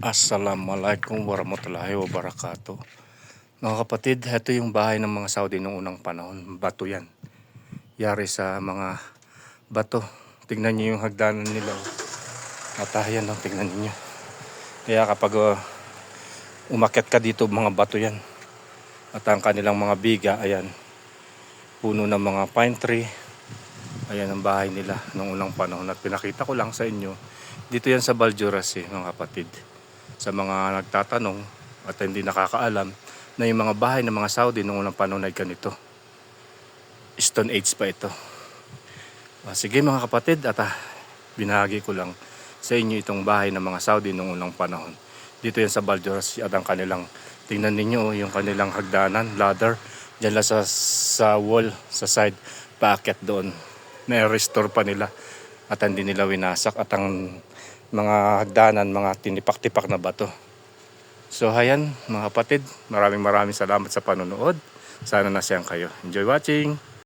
Assalamualaikum warahmatullahi wabarakatuh. Mga kapatid, ito yung bahay ng mga Saudi noong unang panahon. Bato yan. Yari sa mga bato. Tignan nyo yung hagdanan nila. At yan lang, tignan nyo. Kaya kapag umakyat ka dito, mga bato yan. At ang kanilang mga biga, ayan. Puno ng mga pine tree. Ayan ang bahay nila noong unang panahon. At pinakita ko lang sa inyo. Dito yan sa Baljuras mga kapatid. Sa mga nagtatanong at hindi nakakaalam na yung mga bahay ng mga Saudi noong unang panahon ay ganito. Stone Age pa ito. Sige mga kapatid, at binahagi ko lang sa inyo itong bahay ng mga Saudi noong unang panahon. Dito yan sa Baljuras at ang kanilang, tingnan ninyo yung kanilang hagdanan, ladder. Diyan lang sa wall, sa side, paakyat doon. Na-restore pa nila at hindi nila winasak at ang mga hagdanan, mga tinipak-tipak na bato. So ayan mga kapatid, maraming salamat sa panonood. Sana nasiyang kayo. Enjoy watching!